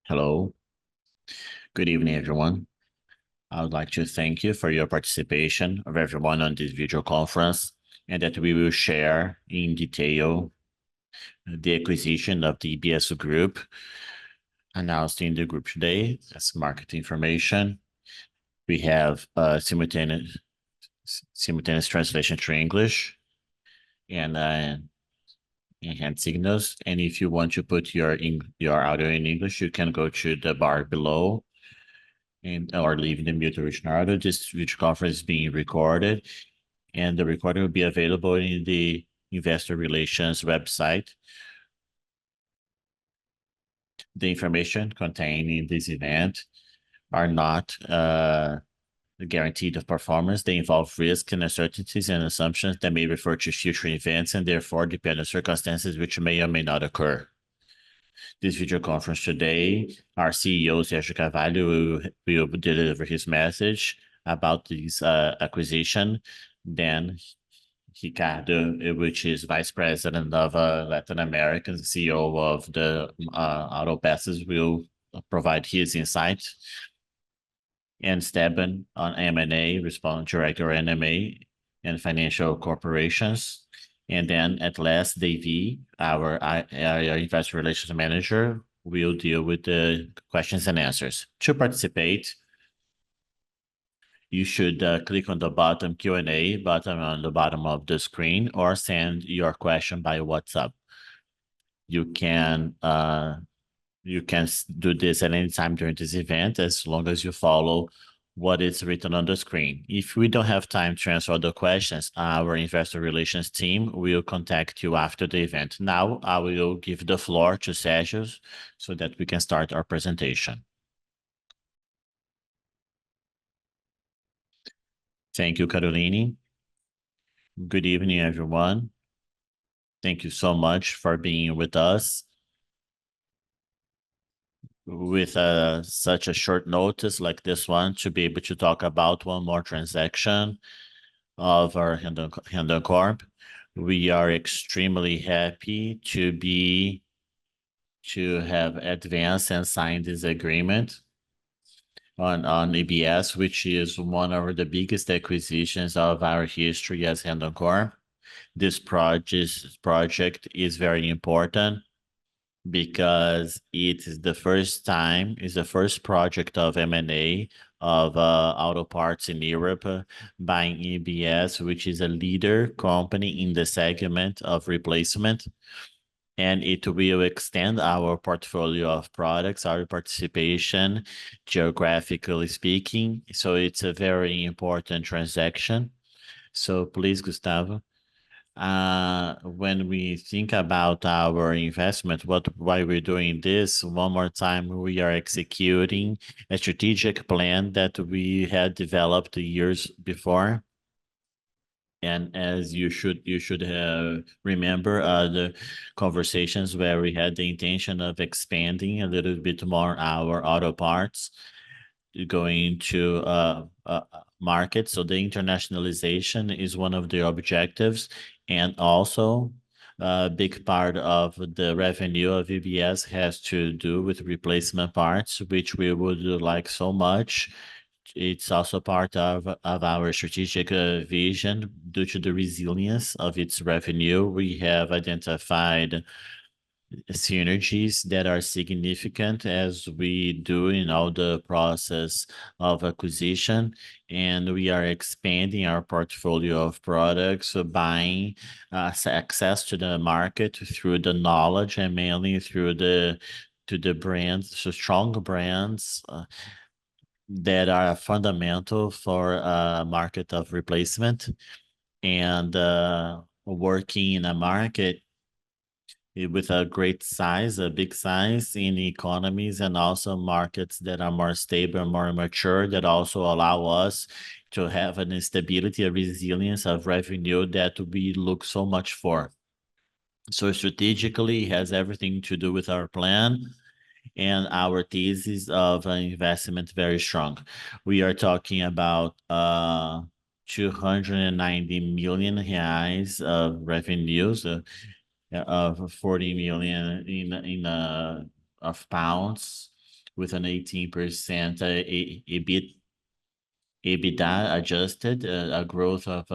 Hello. Good evening, everyone. I would like to thank you for your participation of everyone on this video conference and that we will share in detail the acquisition of the EBS group announced in the group today as market information. We have simultaneous translation to English and hand signals. And if you want to put your audio in English, you can go to the bar below or leave the mute original audio. This video conference is being recorded, and the recording will be available in the investor relations website. The information contained in this event are not guaranteed of performance. They involve risks and uncertainties and assumptions that may refer to future events and therefore depend on circumstances which may or may not occur. This video conference today, our CEO, Sergio Carvalho, will deliver his message about this acquisition. Then Ricardo, which is Vice President of Latin America, CEO of the Auto Passes, will provide his insight. And Steban on M&A, Director M&A and Financial Corporations. And then at last, Davey, our Investor Relations Manager, will deal with the questions and answers. To participate, you should click on the bottom Q&A button on the bottom of the screen or send your question by WhatsApp. You can do this at any time during this event as long as you follow what is written on the screen. If we don't have time to answer all the questions, our investor relations team will contact you after the event. Now, I will give the floor to Sergio so that we can start our presentation. Thank you, Caroline. Good evening, everyone. Thank you so much for being with us. With such a short notice like this one, to be able to talk about one more transaction of our Randon Corp. We are extremely happy to have advanced and signed this agreement on EBS, which is one of the biggest acquisitions of our history as Randon Corp. This project is very important because it is the first project of M&A of auto parts in Europe, buying EBS, which is a leader company in the segment of replacement. And it will extend our portfolio of products, our participation, geographically speaking. So it's a very important transaction. So please, Gustavo. When we think about our investment, why we're doing this, one more time, we are executing a strategic plan that we had developed years before. And as you should remember the conversations where we had the intention of expanding a little bit more our auto parts, going to market. So the internationalization is one of the objectives, and also a big part of the revenue of EBS has to do with replacement parts, which we would like so much. It's also part of our strategic vision. Due to the resilience of its revenue, we have identified synergies that are significant as we do in all the process of acquisition, and we are expanding our portfolio of products, buying access to the market through the knowledge and mainly through the brands, so strong brands that are fundamental for a market of replacement, and working in a market with a great size, a big size in economies, and also markets that are more stable, more mature, that also allow us to have an stability, a resilience of revenue that we look so much for. So strategically, it has everything to do with our plan and our thesis of investment very strong. We are talking about 290 million reais of revenues, of 40 million of pounds, with an 18% EBITDA adjusted, a growth of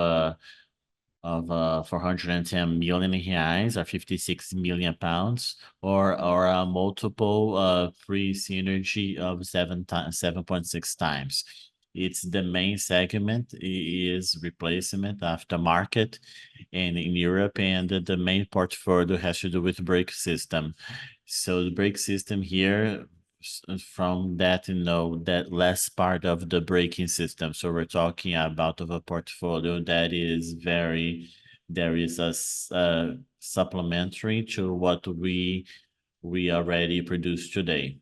410 million reais, or 56 million pounds, or a multiple pre-synergy of 7.6 times. It's the main segment is replacement aftermarket and in Europe, and the main portfolio has to do with brake system. So the brake system here, from that, that last part of the braking system. So we're talking about of a portfolio that is there is a supplementary to what we already produce today.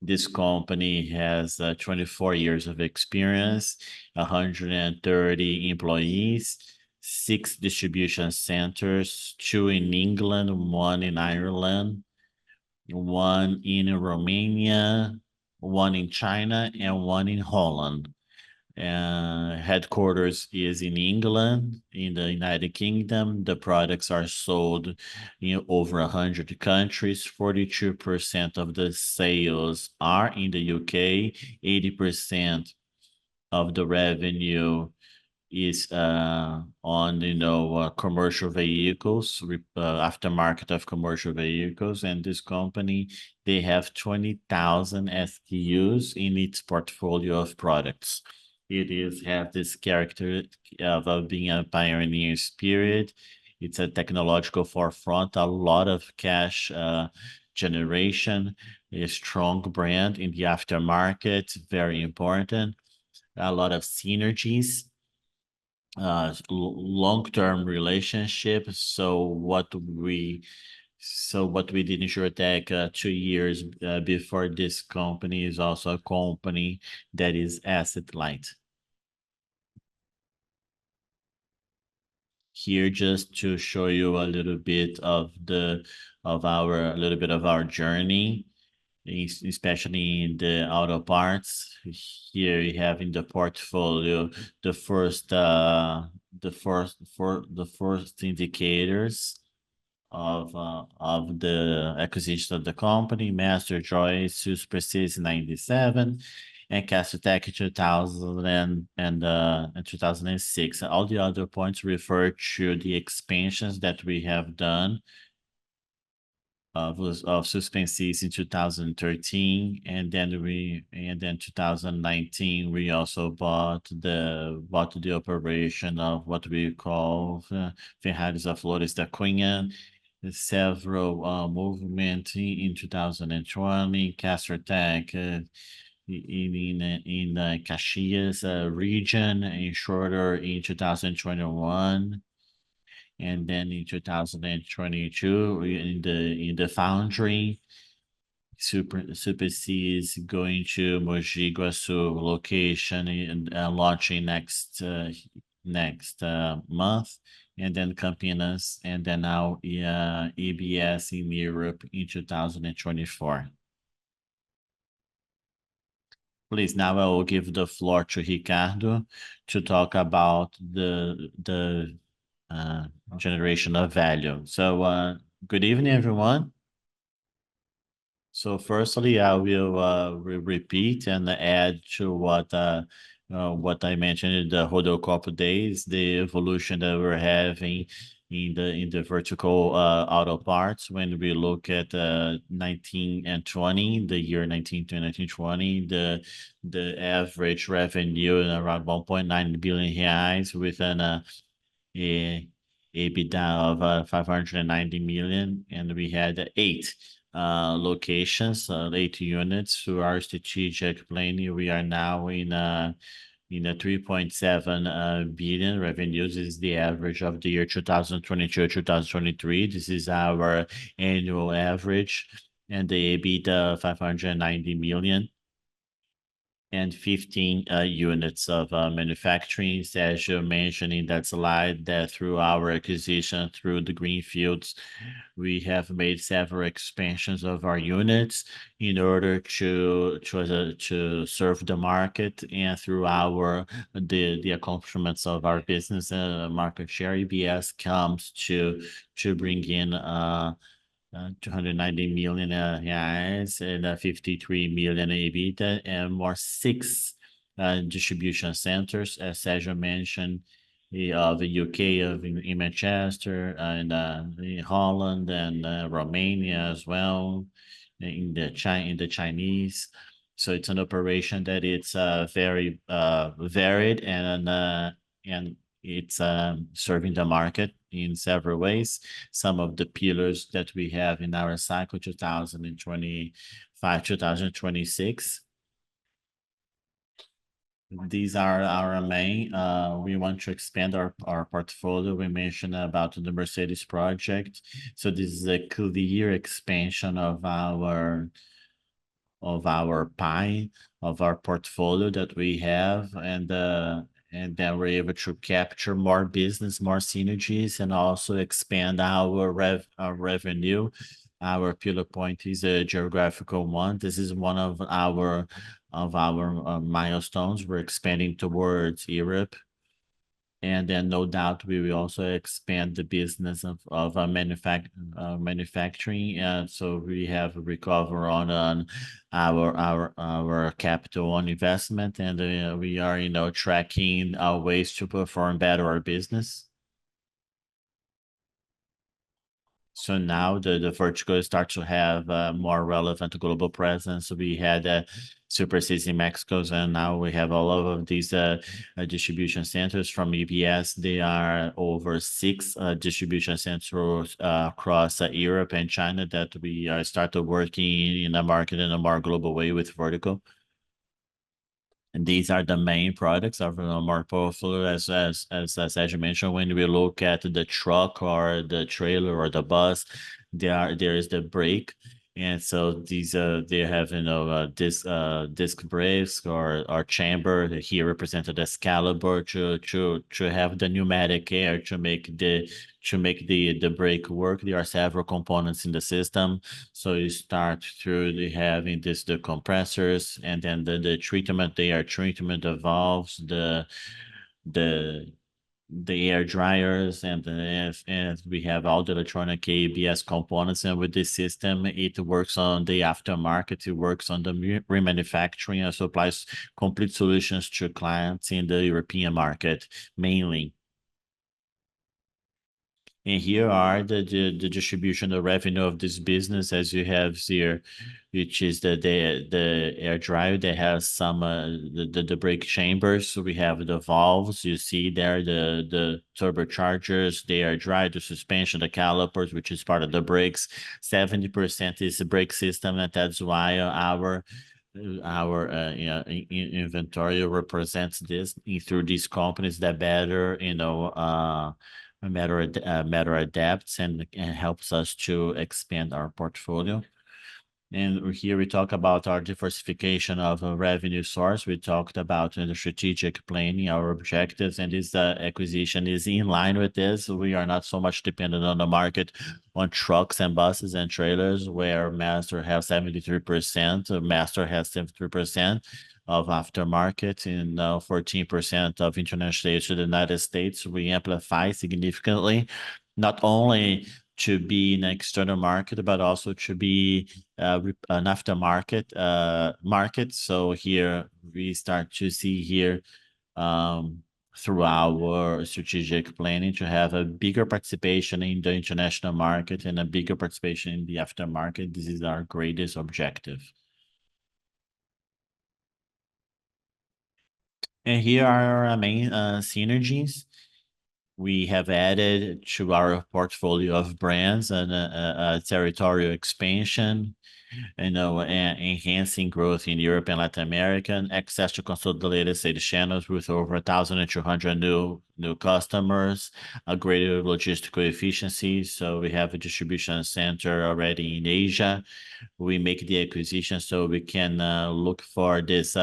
This company has 24 years of experience, 130 employees, 6 distribution centers, 2 in England, 1 in Ireland, 1 in Romania, 1 in China, and 1 in Holland. Headquarters is in England, in the United Kingdom. The products are sold in over 100 countries. 42% of the sales are in the UK. 80% of the revenue is on commercial vehicles, aftermarket of commercial vehicles, and this company, they have 20,000 SKUs in its portfolio of products. It is have this character of being a pioneer spirit. It's a technological forefront, a lot of cash generation, a strong brand in the aftermarket, very important, a lot of synergies, long-term relationship. So what we did in SureTech 2 years before this company is also a company that is asset light. Here, just to show you a little bit of our journey, especially in the auto parts. Here you have in the portfolio the first indicators of the acquisition of the company: Master Joy, Super 97, and Castertech 2000 and 2006. All the other points refer to the expansions that we have done of Suspensis in 2013, and then 2019 we also bought the operation of what we call Ferraris of Flores da Cunha. Several movement in 2020, Castertech in the Caxias region, in shorter in 2021. And then in 2022, in the foundry, Super C is going to Mogi Guaçu location and launching next month, and then Campinas, and then now EBS in Europe in 2024. Please, now I will give the floor to Ricardo to talk about the generation of value. So good evening, everyone. So firstly, I will repeat and add to what I mentioned in the Rodocop days, the evolution that we're having in the vertical auto parts. When we look at 19 and 20, the year 19 to 1920, the average revenue around 1.9 billion reais with an EBITDA of 590 million, and we had 8 locations, 8 units through our strategic planning. We are now in a 3.7 billion revenues. This is the average of the year 2022, 2023. This is our annual average, and the EBITDA 590 million. And 15 units of manufacturing. As you mentioned in that slide, that through our acquisition, through the greenfields, we have made several expansions of our units in order to serve the market, and through the accomplishments of our business market share. EBS comes to bring in 290 million reais and 53 million EBITDA, and more six distribution centers, as Sergio mentioned, of the UK, in Manchester, and in Holland, and Romania as well, in the Chinese. So it's an operation that it's very varied, and it's serving the market in several ways. Some of the pillars that we have in our cycle 2025, 2026. These are our main. We want to expand our portfolio. We mentioned about the Mercedes project. So this is a clear expansion of our pie, of our portfolio that we have, and then we're able to capture more business, more synergies, and also expand our revenue. Our pillar point is a geographical one. This is one of our milestones. We're expanding towards Europe, and then no doubt we will also expand the business of manufacturing. So we have a recover on our capital on investment, and we are tracking our ways to perform better our business. So now the vertical starts to have a more relevant global presence. We had Super Cities in Mexico, and now we have all of these distribution centers from EBS. They are over six distribution centers across Europe and China that we started working in the market in a more global way with vertical. And these are the main products of our portfolio. As you mentioned, when we look at the truck or the trailer or the bus, there is the brake. And so these they have disc brakes or chamber here represented as caliber to have the pneumatic air to make the brake work. There are several components in the system. So you start through having the compressors, and then the treatment, the air treatment, the valves, the air dryers, and we have all the electronic EBS components. And with this system, it works on the aftermarket, it works on the remanufacturing, and supplies complete solutions to clients in the European market mainly. And here are the distribution, the revenue of this business, as you have here, which is the air dryer that has some the brake chambers. So we have the valves. You see there the turbochargers, the air dryer, the suspension, the calipers, which is part of the brakes. 70% is the brake system, and that's why our inventory represents this through these companies that better matter adapts and helps us to expand our portfolio. And here we talk about our diversification of a revenue source. We talked about the strategic planning, our objectives, and this acquisition is in line with this. We are not so much dependent on the market on trucks and buses and trailers, where Master has 73%, Master has 73% of aftermarket, and 14% of international sales to the United States. We amplify significantly, not only to be an external market, but also to be an aftermarket market. So here we start to see here through our strategic planning to have a bigger participation in the international market and a bigger participation in the aftermarket. This is our greatest objective. And here are our main synergies. We have added to our portfolio of brands and a territorial expansion, enhancing growth in Europe and Latin America, and access to consolidated sales channels with over 1,200 new customers, a greater logistical efficiency. So we have a distribution center already in Asia. We make the acquisition so we can look for this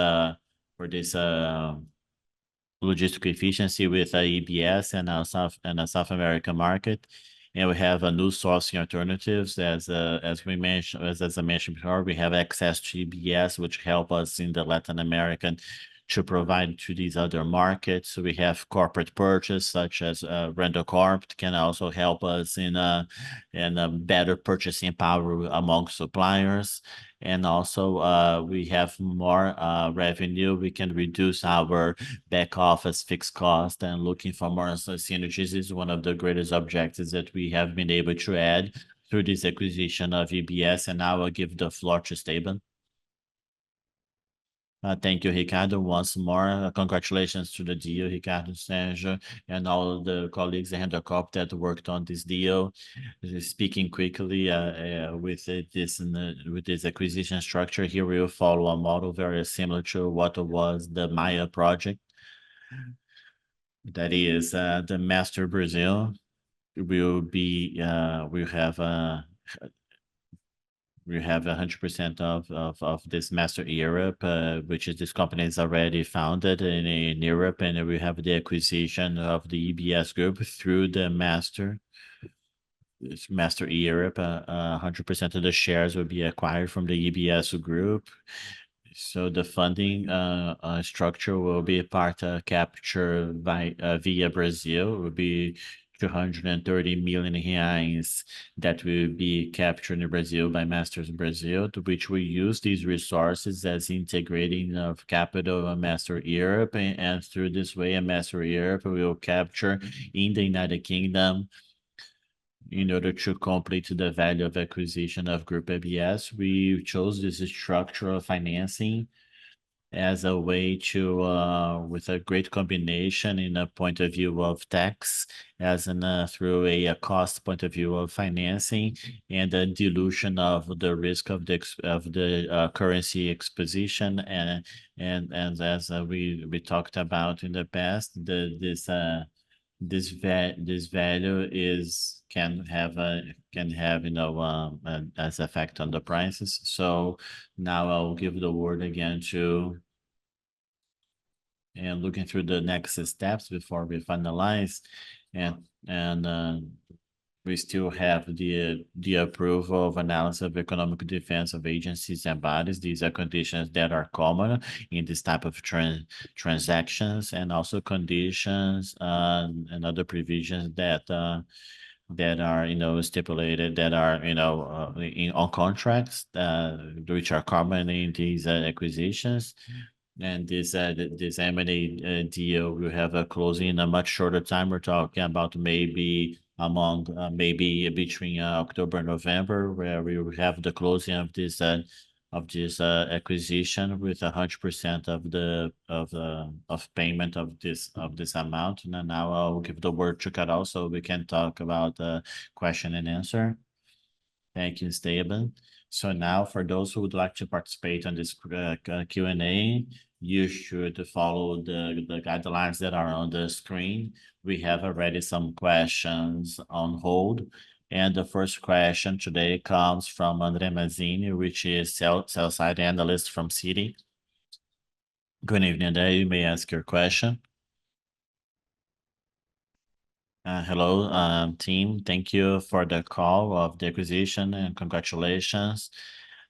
logistic efficiency with EBS and a South American market. And we have a new sourcing alternatives, as we mentioned, as I mentioned before. We have access to EBS, which help us in the Latin American to provide to these other markets. So we have corporate purchase, such as Rent a Corp, can also help us in a better purchasing power among suppliers. And also, we have more revenue. We can reduce our back office fixed cost, and looking for more synergies is one of the greatest objectives that we have been able to add through this acquisition of EBS. And now I'll give the floor to Steven. Thank you, Ricardo. Once more, congratulations to the deal, Ricardo, Sergio, and all the colleagues at Hendercorp that worked on this deal. Speaking quickly, with this acquisition structure here, we will follow a model very similar to what was the Maya project. That is, the Master Brazil will be, we have 100% of this Master Europe, which is this company is already founded in Europe, and we have the acquisition of the EBS group through the Master Europe. 100% of the shares will be acquired from the EBS group. So the funding structure will be part captured by via Brazil. Will be 230 million reais that will be captured in Brazil by Masters Brazil, to which we use these resources as integrating of capital of Master Europe, and through this way, a Master Europe will capture in the United Kingdom. In order to complete the value of acquisition of Group ABS, we chose this structural financing as a way to, with a great combination in a point of view of tax, as in through a cost point of view of financing, and a dilution of the risk of the currency exposition, and as we talked about in the past, this value is can have as effect on the prices. So now I'll give the word again to, and looking through the next steps before we finalize, and we still have the approval of analysis of economic defense of agencies and bodies. These are conditions that are common in this type of transactions, and also conditions and other provisions that are stipulated, that are on contracts which are common in these acquisitions. And this M&A deal will have a closing in a much shorter time. We're talking about maybe between October and November, where we will have the closing of this acquisition with 100% of payment of this amount. And now I'll give the word to Carol so we can talk about question and answer. Thank you, Esteban. So now, for those who would like to participate on this Q&A, you should follow the guidelines that are on the screen. We have already some questions on hold. And the first question today comes from Andre Mazzini, which is sell-side analyst from Citi. Good evening, Andre. You may ask your question. Hello, team. Thank you for the call of the acquisition, and congratulations.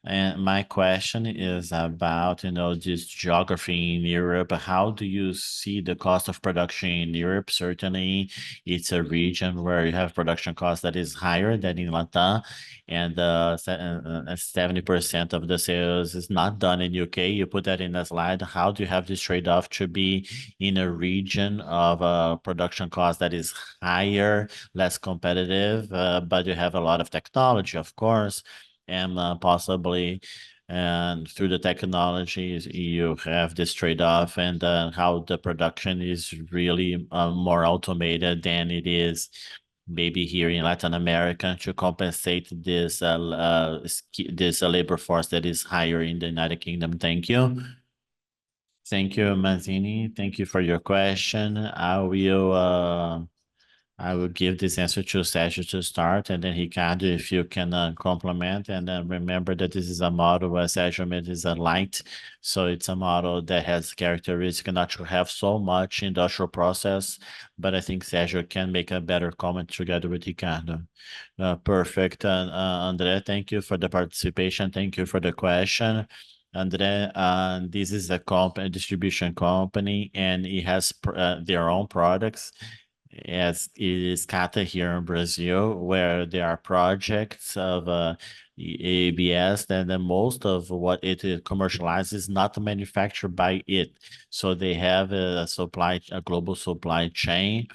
And my question is about, this geography in Europe. How do you see the cost of production in Europe? Certainly, it's a region where you have production cost that is higher than in Latam, and 70% of the sales is not done in UK. You put that in the slide. How do you have this trade-off to be in a region of production cost that is higher, less competitive, but you have a lot of technology, of course, and possibly, and through the technologies you have this trade-off, and how the production is really more automated than it is maybe here in Latin America, to compensate this labor force that is higher in the United Kingdom? Thank you. Thank you, Mazzini. Thank you for your question. I will give this answer to Sergio to start, and then Ricardo, if you can complement. And then remember that this is a model where Sergio made is a light, so it's a model that has characteristic not to have so much industrial process. But I think Sergio can make a better comment together with Ricardo. Perfect, Andre. Thank you for the participation. Thank you for the question. Andre. This is a distribution company, and it has their own products. As it is Cata here in Brazil, where there are projects of EBS, then the most of what it commercializes is not manufactured by it. So they have a global supply chain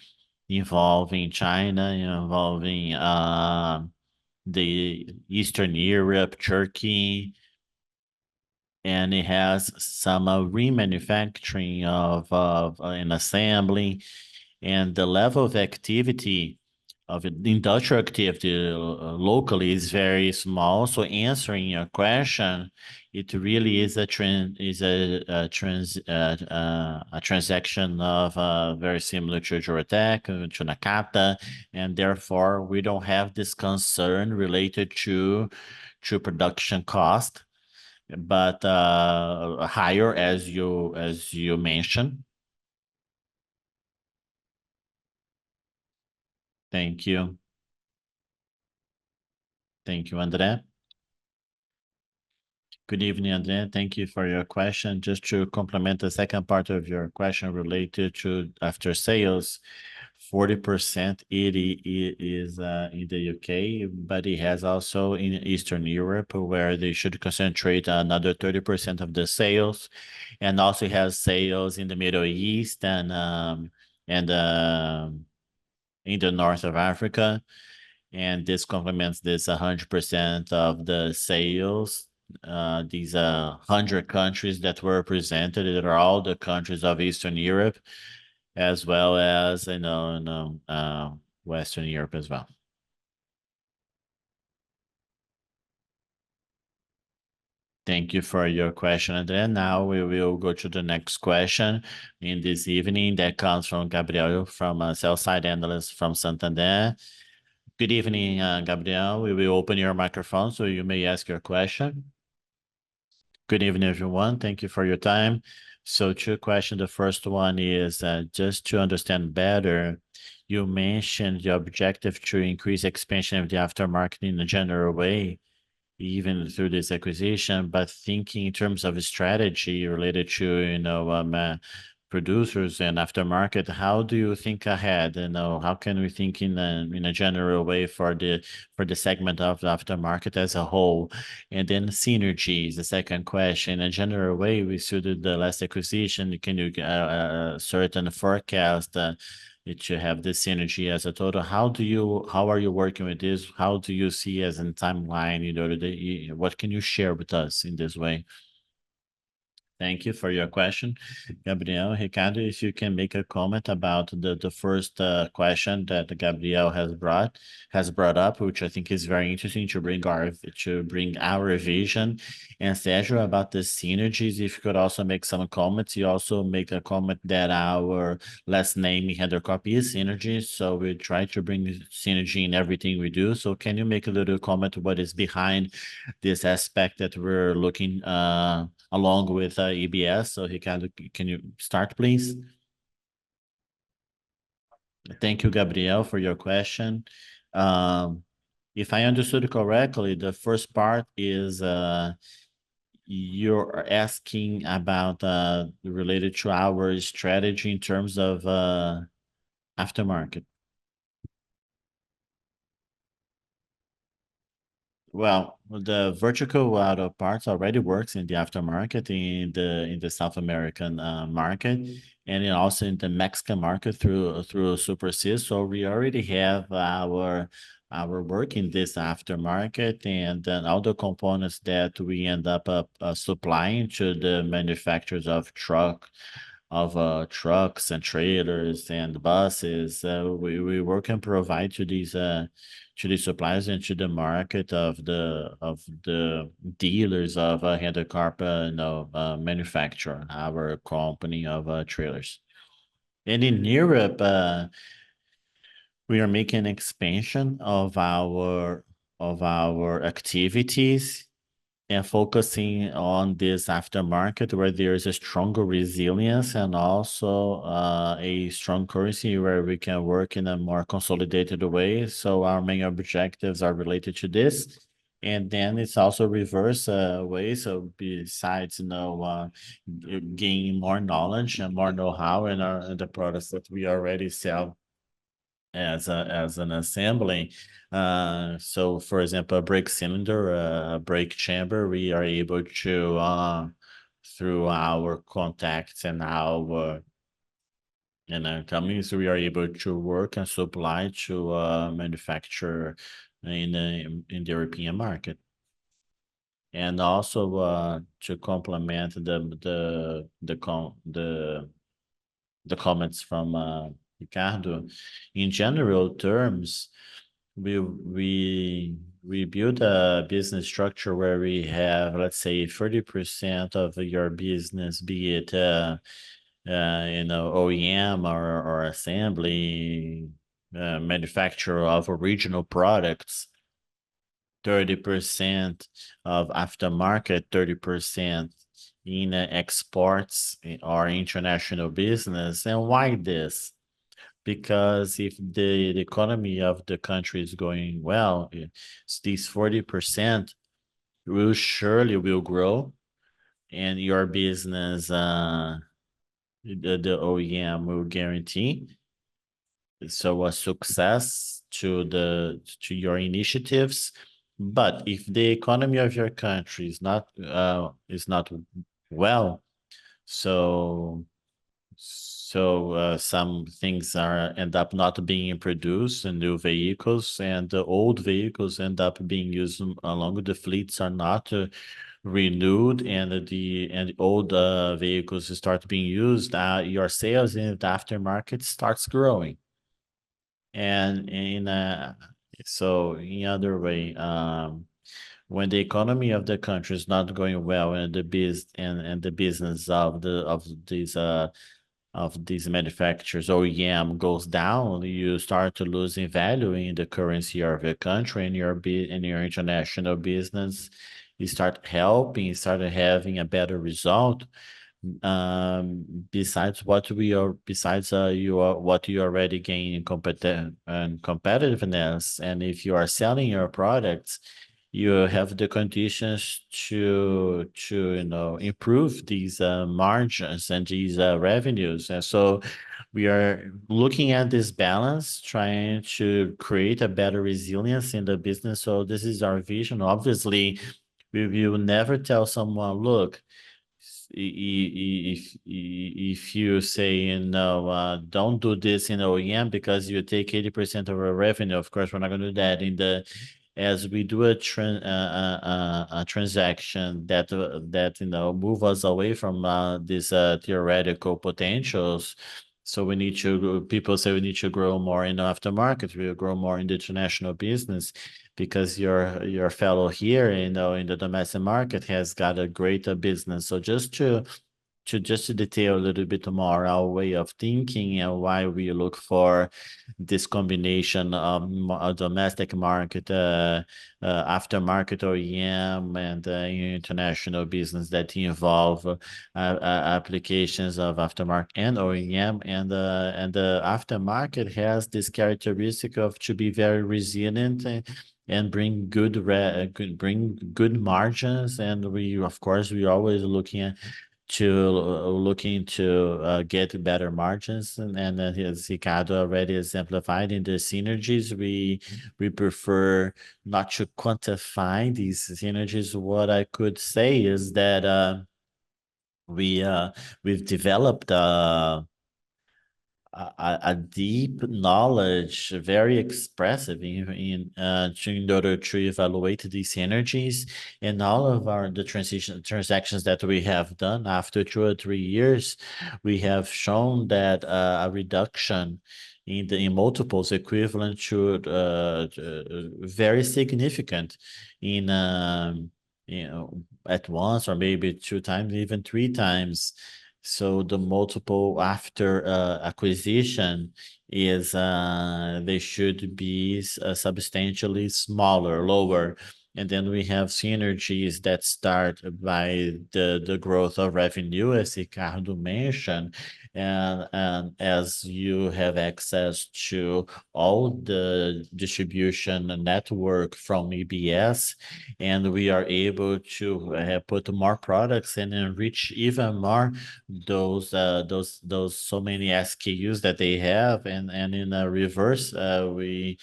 involving China, involving the Eastern Europe, Turkey, and it has some remanufacturing of an assembly, and the level of activity of industrial activity locally is very small. So answering your question, it really is a transaction of very similar to Juratec, to Nakata, and therefore we don't have this concern related to production cost, but higher as you mentioned. Thank you. Thank you, André. Good evening, André. Thank you for your question. Just to complement the second part of your question related to after sales, 40% is in the UK, but it has also in Eastern Europe, where they should concentrate another 30% of the sales, and also has sales in the Middle East and in the north of Africa. And this complements this 100% of the sales. These 100 countries that were presented, that are all the countries of Eastern Europe, as well as Western Europe as well. Thank you for your question, and then now we will go to the next question in this evening. That comes from Gabriel, from a sell-side analyst from Santander. Good evening, Gabriel. We will open your microphone so you may ask your question. Good evening, everyone. Thank you for your time. So two questions. The first one is just to understand better, you mentioned the objective to increase expansion of the aftermarket in a general way, even through this acquisition, but thinking in terms of a strategy related to, producers and aftermarket, how do you think ahead? How can we think in a general way for the segment of the aftermarket as a whole? And then synergies, the second question. In a general way, we suited the last acquisition. Can you certain forecast it should have this synergy as a total? How are you working with this? How do you see as in timeline, what can you share with us in this way? Thank you for your question, Gabriel. Ricardo, if you can make a comment about the first question that Gabriel has brought up, which I think is very interesting to bring our vision. And Sergio, about the synergies, if you could also make some comments. You also make a comment that our last name in Header Copy is synergy, so we try to bring synergy in everything we do. So can you make a little comment what is behind this aspect that we're looking along with EBS? So Ricardo, can you start, please? Thank you, Gabriel, for your question. If I understood correctly, the first part is you're asking about related to our strategy in terms of aftermarket. Well, the vertical auto parts already works in the aftermarket in the South American market, and also in the Mexican market through Super C. So we already have our work in this aftermarket, and then all the components that we end up supplying to the manufacturers of trucks and trailers and buses. We work and provide to the suppliers and to the market of the dealers of Hendercarp, manufacturer, our company of trailers. And in Europe, we are making expansion of our activities and focusing on this aftermarket, where there is a stronger resilience and also a strong currency where we can work in a more consolidated way. So our main objectives are related to this. And then it's also reverse way. So besides, gaining more knowledge and more know-how in the products that we already sell as an assembly. So for example, a brake cylinder, a brake chamber, we are able to through our contacts and our companies, we are able to work and supply to manufacture in the European market. And also to complement the comments from Ricardo, in general terms, we build a business structure where we have, let's say, 30% of your business, be it OEM or assembly, manufacturer of original products, 30% of aftermarket, 30% in exports or international business. And why this? Because if the economy of the country is going well, these 40% will surely will grow, and your business, the OEM will guarantee. So a success to your initiatives. But if the economy of your country is not well, so some things are end up not being produced in new vehicles, and the old vehicles end up being used along the fleets are not renewed, and the old vehicles start being used. Your sales in the aftermarket starts growing, and in other way, when the economy of the country is not going well, and the business of these manufacturers OEM goes down, you start to losing value in the currency of your country, and your international business. You start helping, you start having a better result. Besides what you already gain in competitiveness, and if you are selling your products, you have the conditions to improve these margins and these revenues. And so we are looking at this balance, trying to create a better resilience in the business. So this is our vision. Obviously, we will never tell someone, look, if you say, don't do this in OEM because you take 80% of our revenue. Of course, we're not going to do that. As we do a transaction that move us away from these theoretical potentials. So we need to, people say we need to grow more in the aftermarket. We'll grow more in the international business, because your fellow here, in the domestic market has got a greater business. So just to detail a little bit more our way of thinking and why we look for this combination of a domestic market, aftermarket OEM, and international business that involve applications of aftermarket and OEM, and the aftermarket has this characteristic of to be very resilient, and bring good margins. And we, of course, we always looking to get better margins, and as Ricardo already exemplified in the synergies, we prefer not to quantify these synergies. What I could say is that we've developed a deep knowledge, very expressive in order to evaluate these synergies. And all of the transactions that we have done after 2 or 3 years, we have shown that a reduction in multiples equivalent to very significant in at once, or maybe 2 times, even 3 times. So the multiple after acquisition is they should be substantially smaller, lower. And then we have synergies that start by the growth of revenue, as Ricardo mentioned. And as you have access to all the distribution network from EBS, and we are able to put more products and enrich even more those so many SKUs that they have, and in a reverse, we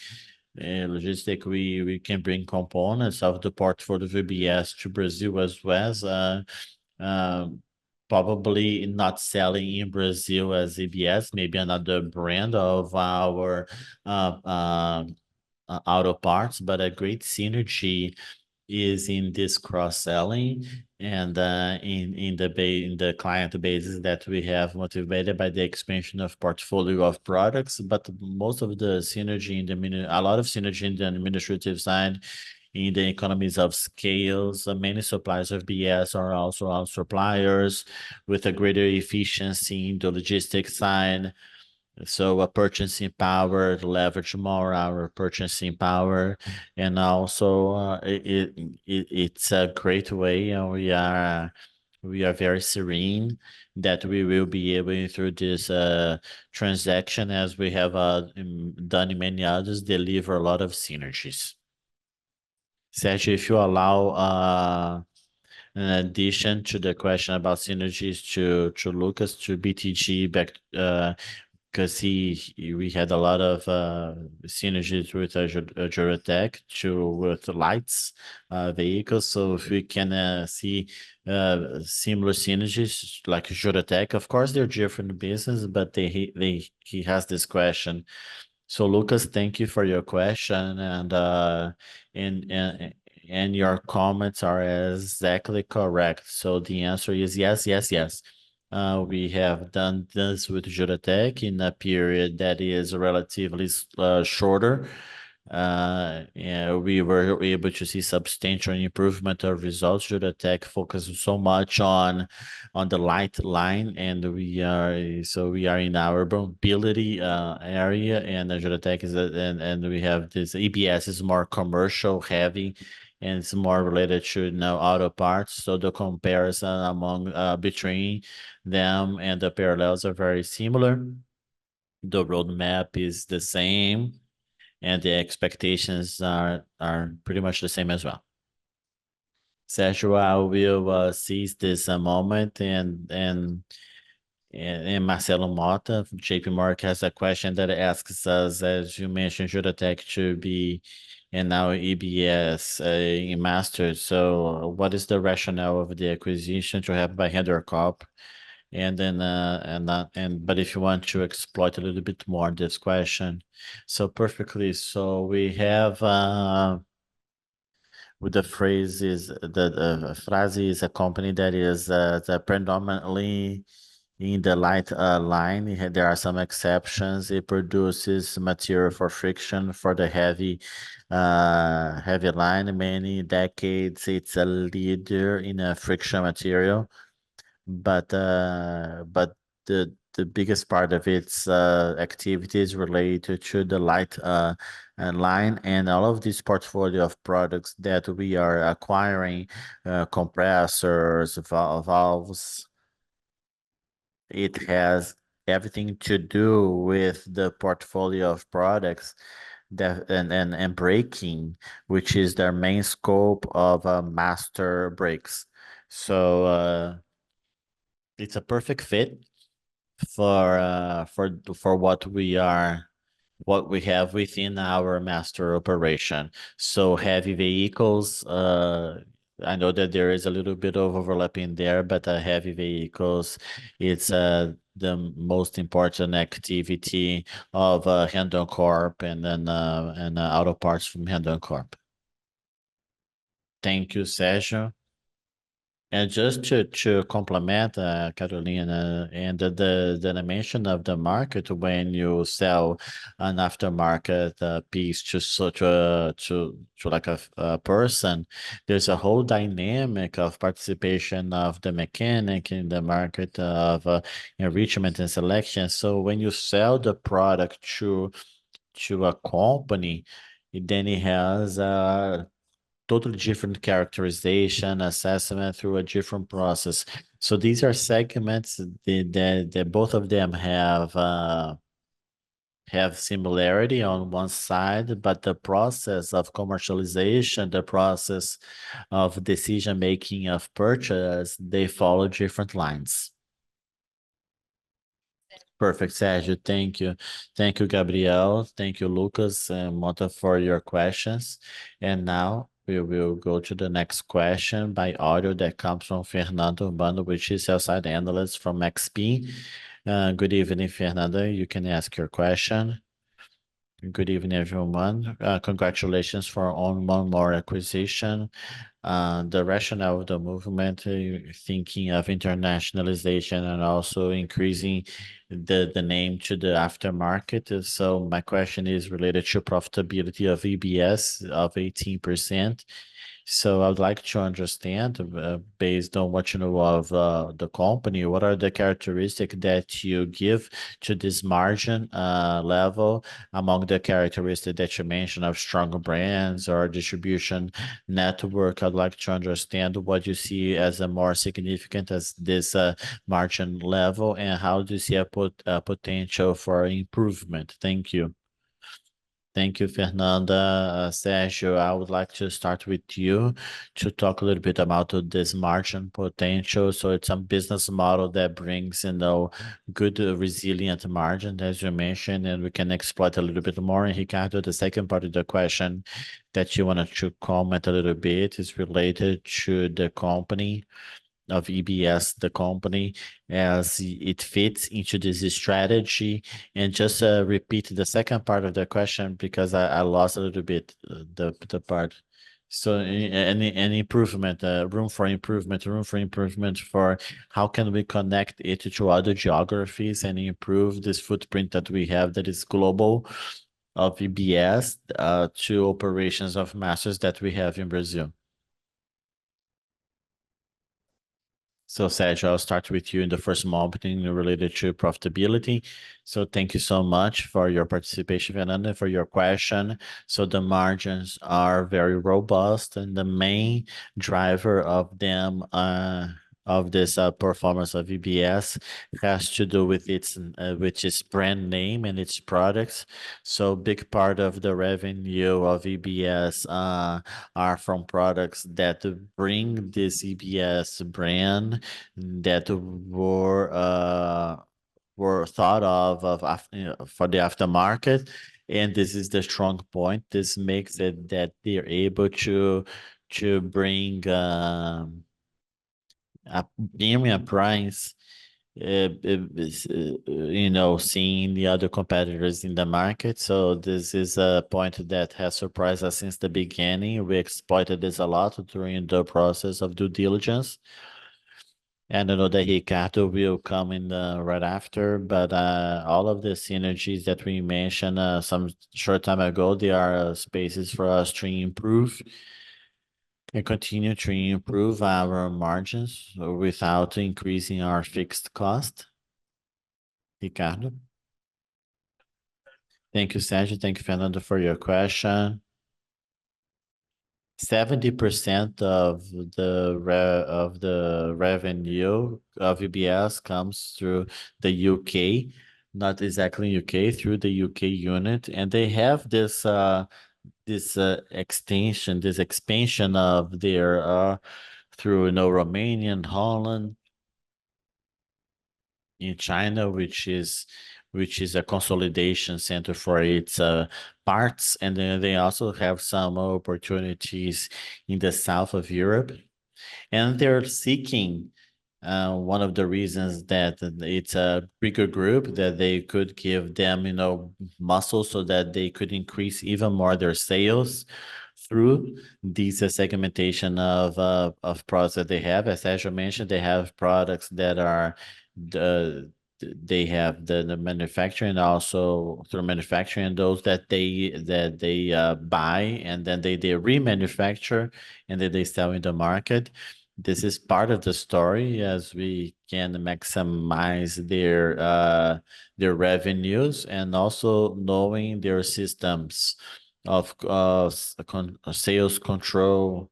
logistic, we can bring components of the portfolio of VBS to Brazil as well as um, probably not selling in Brazil as EBS, maybe another brand of our uh, uh, auto parts, but a great synergy is in this cross-selling and in the client bases that we have motivated by the expansion of portfolio of products, but most of the synergy in a lot of synergy in the administrative side, in the economies of scales. Many suppliers of BS are also our suppliers with a greater efficiency in the logistics side. So a purchasing power, leverage more our purchasing power, and also it's a great way, and we are very serene that we will be able through this transaction, as we have done in many others, deliver a lot of synergies. Sergio, if you allow, in addition to the question about synergies to Lucas to BTG back, because we had a lot of synergies with Juratec to with lights vehicles. So if we can see similar synergies like Juratec, of course they're different business, but he has this question. So Lucas, thank you for your question, and and and your comments are exactly correct. So the answer is yes, yes, yes. We have done this with Juratec in a period that is relatively shorter. Yeah, we were able to see substantial improvement of results. Juratec focuses so much on the light line, and we are in our mobility area, and Juratec and we have this EBS is more commercial heavy, and it's more related to auto parts. So the comparison among between them and the parallels are very similar. The roadmap is the same, and the expectations are pretty much the same as well. Sergio, I will seize this moment, and Marcelo Mota from JP Morgan has a question that asks us, as you mentioned, Juratec to be and now EBS in master. So, what is the rationale of the acquisition to have by Header Corp? And then but if you want to exploit a little bit more this question, so perfectly. So we have with the phrase is the phrase is a company that is predominantly in the light line. There are some exceptions. It produces material for friction for the heavy line. Many decades, it's a leader in a friction material, but the biggest part of its activities related to the light line, and all of this portfolio of products that we are acquiring, compressors, valves, it has everything to do with the portfolio of products that and braking, which is their main scope of master brakes. So it's a perfect fit for what we have within our master operation. So heavy vehicles, I know that there is a little bit of overlapping there, but heavy vehicles, it's the most important activity of Hendon Corp, and then auto parts from Hendon Corp. Thank you, Sergio. And just to complement, Carolina, and the dimension of the market when you sell an aftermarket piece to like a person, there's a whole dynamic of participation of the mechanic in the market of enrichment and selection. So when you sell the product to a company, then it has totally different characterization, assessment through a different process. So these are segments that both of them have similarity on one side, but the process of commercialization, the process of decision making of purchase, they follow different lines. Perfect, Sergio. Thank you. Thank you, Gabriel. Thank you, Lucas and Mota, for your questions. And now we will go to the next question by audio that comes from Fernando Urbano, which is sell-side analyst from XP. Good evening, Fernando. You can ask your question. Good evening, everyone. Congratulations for on one more acquisition. The rationale of the movement, thinking of internationalization and also increasing the name to the aftermarket. So my question is related to profitability of EBS of 18%. So I'd like to understand, based on what you know of the company, what are the characteristics that you give to this margin level among the characteristics that you mentioned of stronger brands or distribution network? I'd like to understand what you see as a more significant as this margin level, and how do you see a potential for improvement? Thank you. Thank you, Fernanda. Sergio, I would like to start with you to talk a little bit about this margin potential. So it's a business model that brings, good resilient margin, as you mentioned, and we can exploit a little bit more. And Ricardo, the second part of the question that you wanted to comment a little bit is related to the company of EBS, the company, as it fits into this strategy. And just repeat the second part of the question because I lost a little bit the part. So any improvement, room for improvement for how can we connect it to other geographies and improve this footprint that we have that is global of EBS to operations of masters that we have in Brazil. So, Sergio, I'll start with you in the first moment related to profitability. So thank you so much for your participation, Fernanda, for your question. So the margins are very robust, and the main driver of them of this performance of EBS has to do with its brand name and its products. So big part of the revenue of EBS are from products that bring this EBS brand that were thought for the aftermarket, and this is the strong point. This makes it that they're able to bring a premium price, seeing the other competitors in the market. So this is a point that has surprised us since the beginning. We exploited this a lot during the process of due diligence. And I know that Ricardo will come in right after, but all of the synergies that we mentioned some short time ago, there are spaces for us to improve and continue to improve our margins without increasing our fixed cost. Ricardo. Thank you, Sergio. Thank you, Fernando, for your question. 70% of the revenue of EBS comes through the UK, not exactly UK, through the UK unit, and they have this expansion of their through Romania and Holland, in China, which is a consolidation center for its parts, and then they also have some opportunities in the south of Europe, and they're seeking. One of the reasons that it's a bigger group that they could give them, muscle so that they could increase even more their sales through these segmentation of products that they have. As Sergio mentioned, they have products that are they have the manufacturing, also through manufacturing, those that they buy and then they remanufacture and then they sell in the market. This is part of the story as we can maximize their revenues and also knowing their systems of sales control,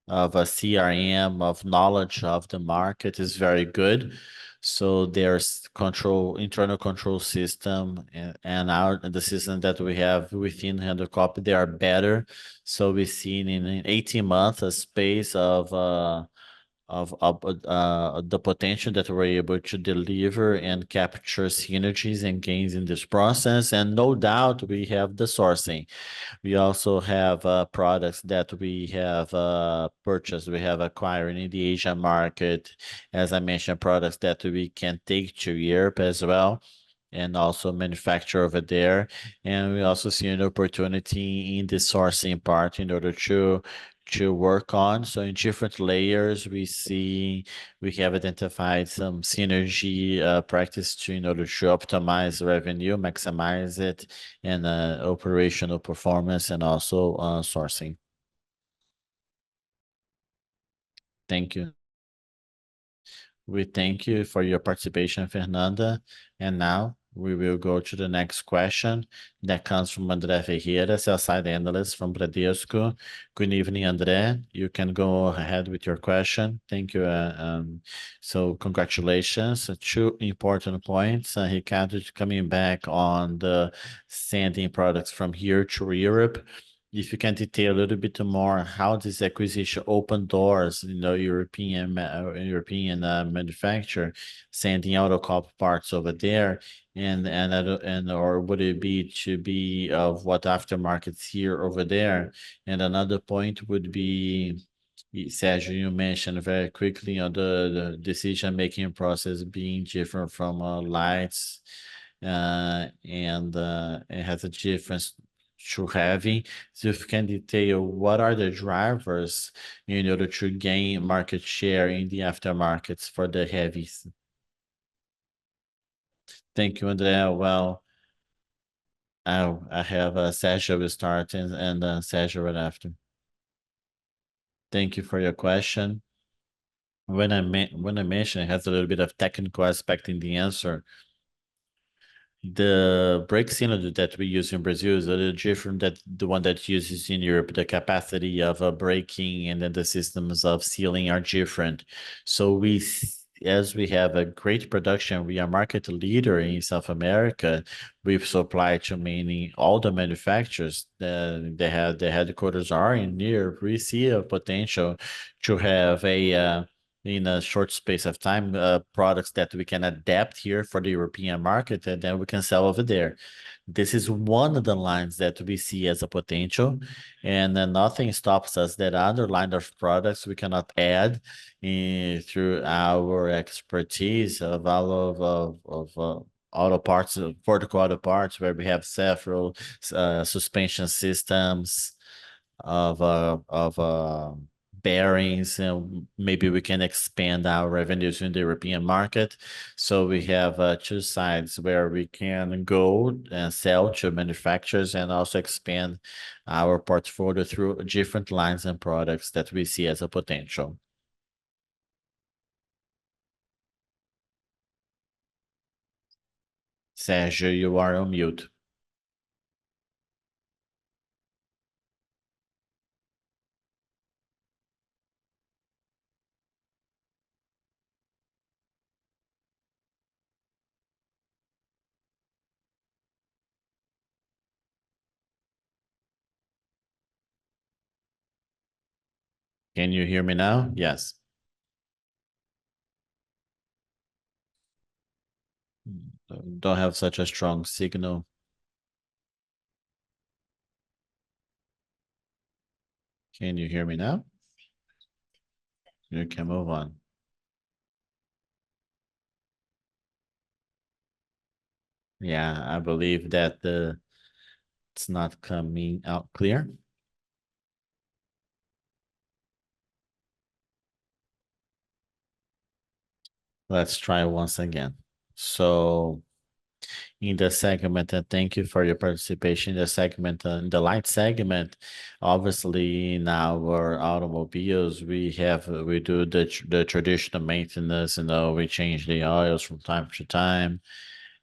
of a CRM, of knowledge of the market is very good. So there's internal control system, and the system that we have within Handlecop, they are better. So we've seen in 18 months a space of the potential that we're able to deliver and capture synergies and gains in this process. And no doubt we have the sourcing. We also have products that we have purchased, we have acquired in the Asian market. As I mentioned, products that we can take to Europe as well and also manufacture over there. And we also see an opportunity in the sourcing part in order to work on. So in different layers, we have identified some synergy practice to in order to optimize revenue, maximize it, and operational performance, and also sourcing. Thank you. We thank you for your participation, Fernanda. And now we will go to the next question that comes from André Ferreira, sell-side analyst from Bradesco. Good evening, André. You can go ahead with your question. Thank you. So congratulations. Two important points. Ricardo, coming back on the sending products from here to Europe. If you can detail a little bit more how this acquisition opened doors, European manufacturer sending autocop parts over there, and or would it be to be of what aftermarkets here over there? And another point would be, Sergio, you mentioned very quickly on the decision-making process being different from lights, and it has a difference to heavy. So if you can detail what are the drivers in order to gain market share in the aftermarkets for the heavies? Thank you, Andrea. Well, I have Sergio will start and Sergio right after. Thank you for your question. When I mentioned it has a little bit of technical aspect in the answer, the brake cylinder that we use in Brazil is a little different than the one that uses in Europe. The capacity of braking and then the systems of sealing are different. So as we have a great production, we are market leader in South America. We've supplied to many all the manufacturers. They have the headquarters are in Europe. We see a potential to have a in a short space of time products that we can adapt here for the European market, and then we can sell over there. This is one of the lines that we see as a potential, and nothing stops us that other line of products we cannot add through our expertise of all of auto parts, vertical auto parts, where we have several suspension systems of bearings, and maybe we can expand our revenues in the European market. So we have two sides where we can go and sell to manufacturers and also expand our portfolio through different lines and products that we see as a potential. Sergio, you are on mute. Can you hear me now? Yes. Don't have such a strong signal. Can you hear me now? You can move on. Yeah, I believe that it's not coming out clear. Let's try once again. So in the segment, and thank you for your participation in the segment, in the light segment, obviously in our automobiles, we do the traditional maintenance, we change the oils from time to time,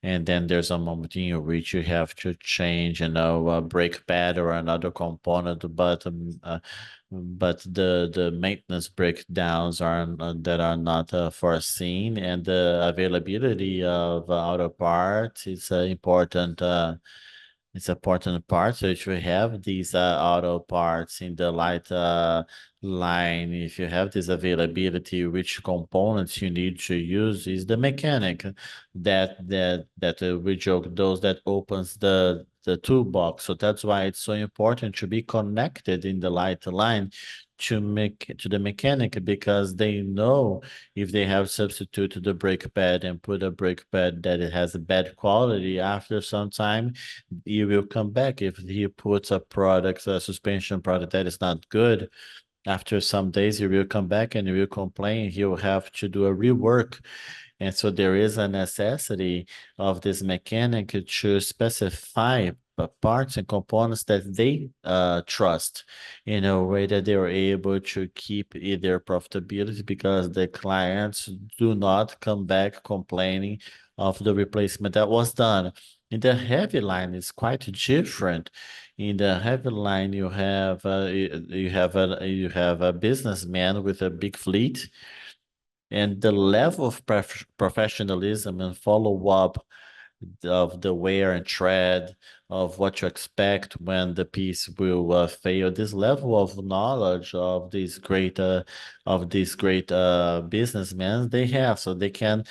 and then there's a moment in which you have to change, a brake pad or another component, but the maintenance breakdowns are that are not foreseen, and the availability of auto parts is important. It's an important part. So if you have these auto parts in the light line, if you have this availability, which components you need to use is the mechanic that we joke those that opens the toolbox. So that's why it's so important to be connected in the light line to make to the mechanic, because they know if they have substituted the brake pad and put a brake pad that it has a bad quality, after some time he will come back. If he puts a suspension product that is not good, after some days he will come back and he will complain. He will have to do a rework, and so there is a necessity of this mechanic to specify parts and components that they trust in a way that they are able to keep their profitability, because the clients do not come back complaining of the replacement that was done. In the heavy line, it's quite different. In the heavy line, you have a businessman with a big fleet, and the level of professionalism and follow up of the wear and tread of what you expect when the piece will fail. This level of knowledge of these great businessmen they have, so they can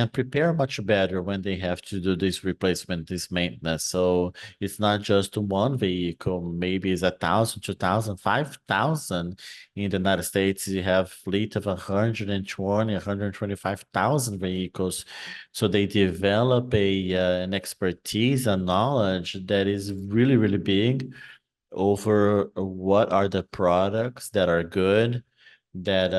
prepare much better when they have to do this replacement, this maintenance. So it's not just one vehicle, maybe it's 1,000, 2,000, 5,000. In the United States, you have fleet of 120, 125,000 vehicles. So they develop an expertise and knowledge that is really, really big over what are the products that are good, that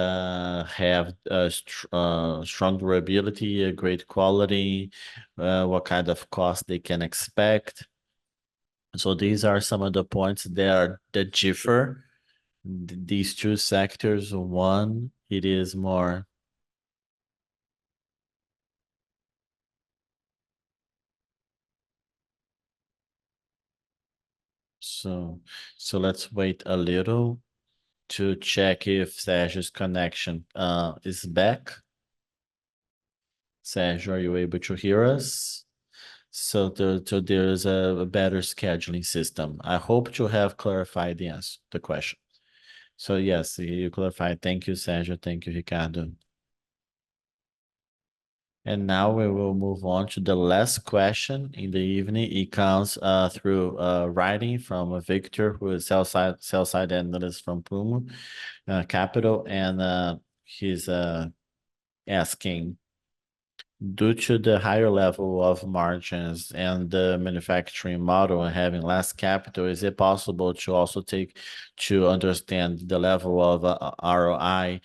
have strong durability, great quality, what kind of cost they can expect. So these are some of the points that differ these two sectors. One, it is more. So so let's wait a little to check if Sergio's connection is back. Sergio, are you able to hear us? So there's a better scheduling system. I hope to have clarified the question. So yes, you clarified. Thank you, Sergio. Thank you, Ricardo. And now we will move on to the last question in the evening. It comes through writing from Victor, who is sell side analyst from Puma Capital, and he's asking, due to the higher level of margins and the manufacturing model and having less capital, is it possible to also take to understand the level of ROI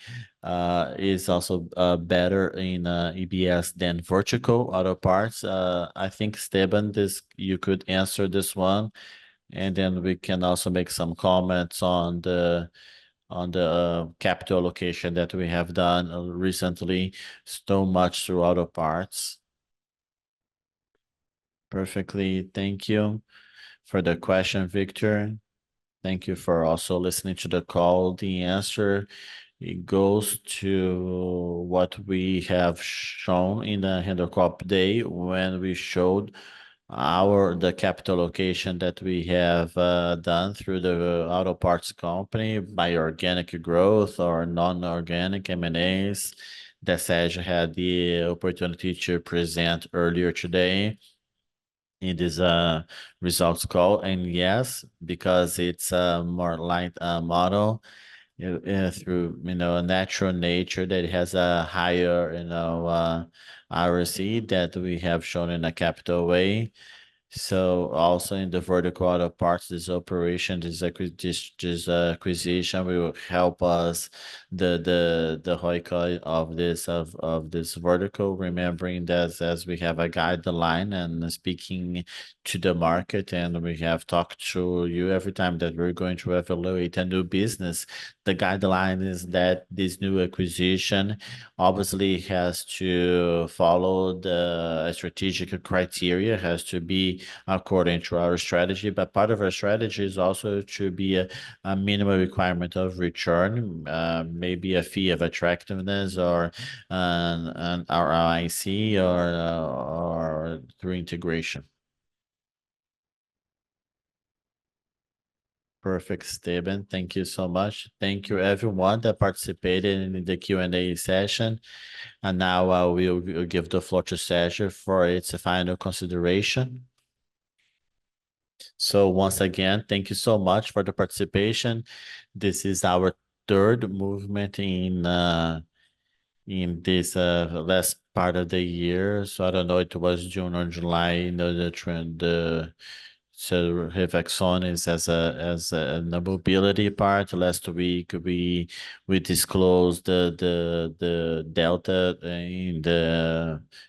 is also better in EBS than vertical auto parts? I think Esteban, this you could answer this one, and then we can also make some comments on the capital allocation that we have done recently, so much through auto parts. Perfectly. Thank you for the question, Victor. Thank you for also listening to the call. The answer, it goes to what we have shown in the Handicap Day when we showed the capital allocation that we have done through the auto parts company by organic growth or non-organic M&As that Sergio had the opportunity to present earlier today in this results call. And yes, because it's a more light model, through a natural nature that has a higher ROC that we have shown in a capital way. So also in the vertical auto parts, this operation, this acquisition will help us the ROIC of this vertical, remembering that as we have a guideline and speaking to the market, and we have talked to you every time that we're going to evaluate a new business, the guideline is that this new acquisition obviously has to follow the strategic criteria, has to be according to our strategy. But part of our strategy is also to be a minimum requirement of return, maybe a fee of attractiveness or an ROIC or through integration. Perfect, Steven. Thank you so much. Thank you everyone that participated in the Q&A session. And now we'll give the floor to Sergio for its final consideration. So once again, thank you so much for the participation. This is our third movement in this last part of the year. So I don't know, it was June or July, the trend so Revexon is the mobility part. Last week we disclosed the delta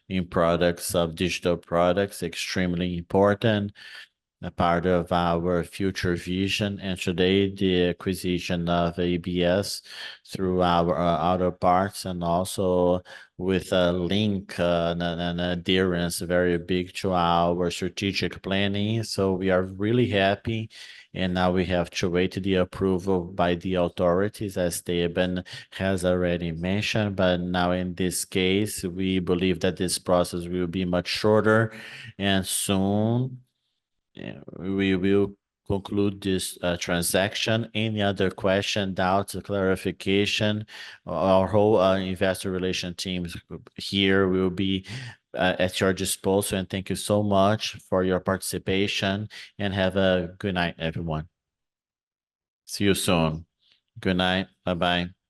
in products of digital products, extremely important, a part of our future vision. And today, the acquisition of EBS through our auto parts, and also with a link and an adherence very big to our strategic planning. So we are really happy. And now we have to wait the approval by the authorities, as Steven has already mentioned. But now in this case, we believe that this process will be much shorter, and soon we will conclude this transaction. Any other question, doubts, or clarification, our whole investor relation team here will be at your disposal. And thank you so much for your participation, and have a good night, everyone. See you soon. Good night. Bye-bye.